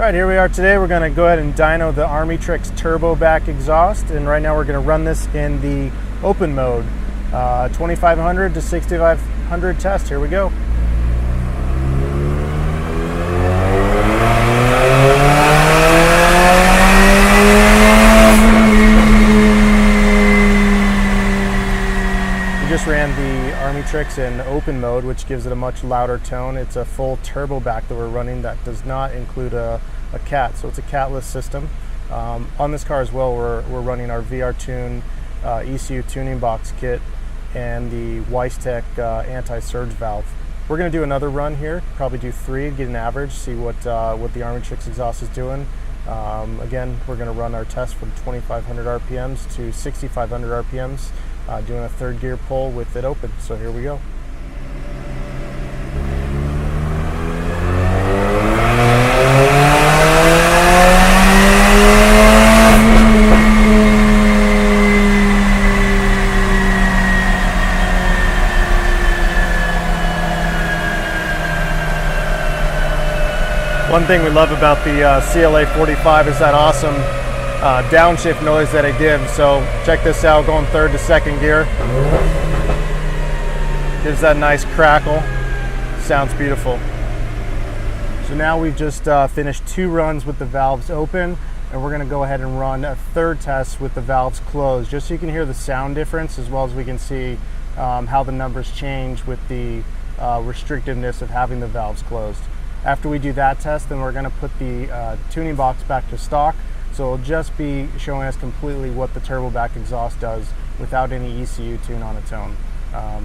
Alright, here we are today. We're going to go ahead and dyno the ARMYTRIX turbo back exhaust, and right now we're going to run this in the open mode. 2500 to 6500 test. Here we go. We just ran the ARMYTRIX in open mode, which gives it a much louder tone. It's a full turbo back that we're running that does not include a cat, so it's a catless system. On this car as well, we're running our VR-Tune ECU tuning box kit and the Weisstech anti-surge valve. We're going to do another run here, probably do 3, get an average, see what the ARMYTRIX exhaust is doing. Again, we're going to run our test from 2500 RPMs to 6500 RPMs, doing a third gear pull with it open. So here we go. One thing we love about the CLA45 is that awesome downshift noise that it gives. So check this out, going third to second gear. Gives that nice crackle. Sounds beautiful. So now we've just finished 2 runs with the valves open, and we're going to go ahead and run a third test with the valves closed, just so you can hear the sound difference, as well as we can see how the numbers change with the restrictiveness of having the valves closed. After we do that test, then we're going to put the tuning box back to stock, so it'll just be showing us completely what the turbo back exhaust does without any ECU tune on its own.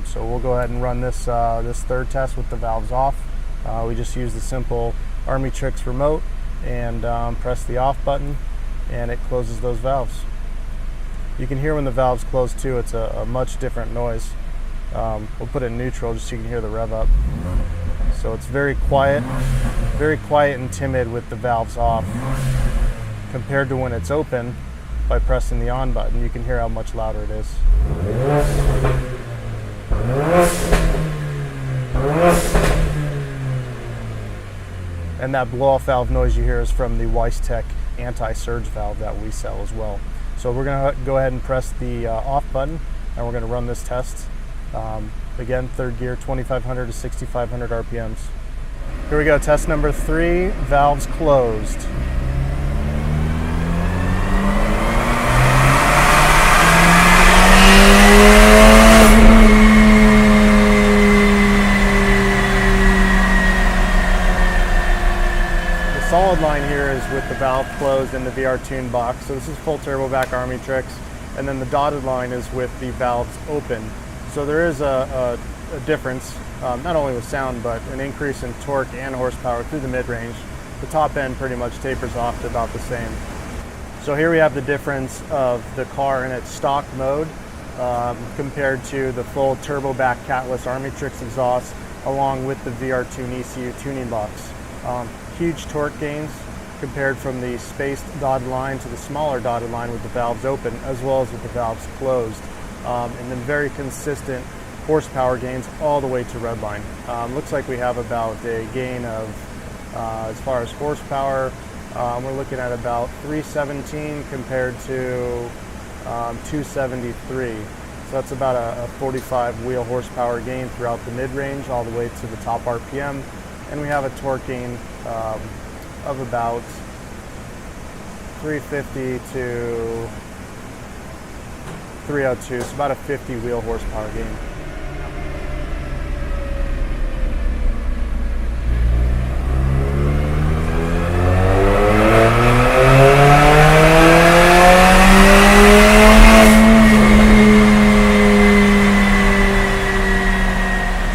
So we'll go ahead and run this third test with the valves off. We just use the simple ARMYTRIX remote and press the off button, and it closes those valves. You can hear when the valves close too, it's a much different noise. We'll put it in neutral just so you can hear the rev up. So it's very quiet and timid with the valves off, compared to when it's open. By pressing the on button, you can hear how much louder it is. And that blow-off valve noise you hear is from the Weisstech anti-surge valve that we sell as well. So we're going to go ahead and press the off button, and we're going to run this test. Again, third gear, 2500 to 6500 RPMs. Here we go, test number 3, valves closed. The solid line here is with the valve closed in the VR-Tune box. So this is full turbo back ARMYTRIX, and then the dotted line is with the valves open. So there is a difference, not only with sound, but an increase in torque and horsepower through the mid-range. The top end pretty much tapers off to about the same. So here we have the difference of the car in its stock mode compared to the full turbo back catless ARMYTRIX exhaust, along with the VR-Tune ECU tuning box. Huge torque gains compared from the spaced dotted line to the smaller dotted line with the valves open, as well as with the valves closed. And then very consistent horsepower gains all the way to redline. Looks like we have about a gain of, as far as horsepower, we're looking at about 317 compared to 273. So that's about a 45 wheel horsepower gain throughout the mid-range all the way to the top RPM. And we have a torque gain of about 350 to 302, so about a 50 wheel horsepower gain.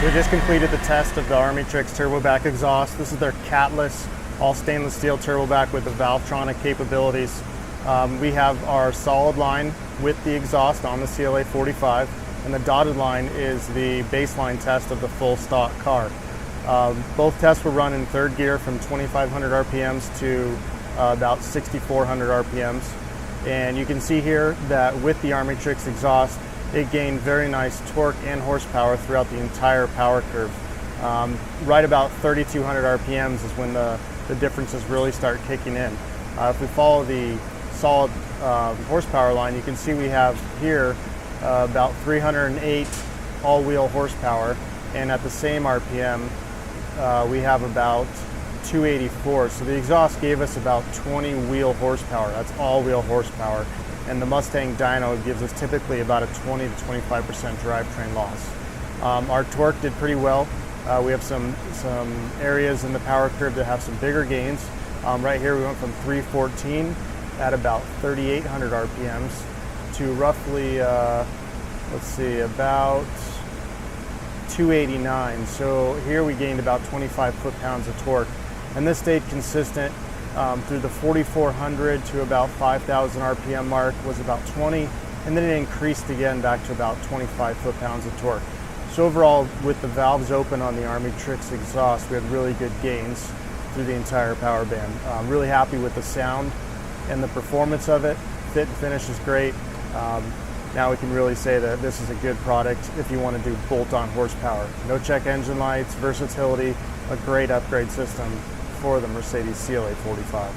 So we just completed the test of the ARMYTRIX turbo back exhaust. This is their catless, all stainless steel turbo back with the Valvetronic capabilities. We have our solid line with the exhaust on the CLA45, and the dotted line is the baseline test of the full stock car. Both tests were run in third gear from 2500 RPMs to about 6400 RPMs. And you can see here that with the ARMYTRIX exhaust, it gained very nice torque and horsepower throughout the entire power curve. Right about 3200 RPMs is when the the differences really start kicking in. If we follow the solid horsepower line, you can see we have here about 308 all-wheel horsepower, and at the same RPM we have about 284. So the exhaust gave us about 20 wheel horsepower. That's all-wheel horsepower, and the Mustang dyno gives us typically about a 20 to 25% drivetrain loss. Our torque did pretty well. We have some areas in the power curve that have some bigger gains. Right here we went from 314 at about 3,800 RPMs to roughly, let's see, about 289. So here we gained about 25 foot-pounds of torque. And this stayed consistent through the 4,400 to about 5,000 RPM mark was about 20, and then it increased again back to about 25 foot-pounds of torque. So overall, with the valves open on the ARMYTRIX exhaust, we had really good gains through the entire power band. I'm really happy with the sound and the performance of it. Fit and finish is great. Now we can really say that this is a good product if you want to do bolt-on horsepower. No check engine lights, versatility, a great upgrade system for the Mercedes CLA45.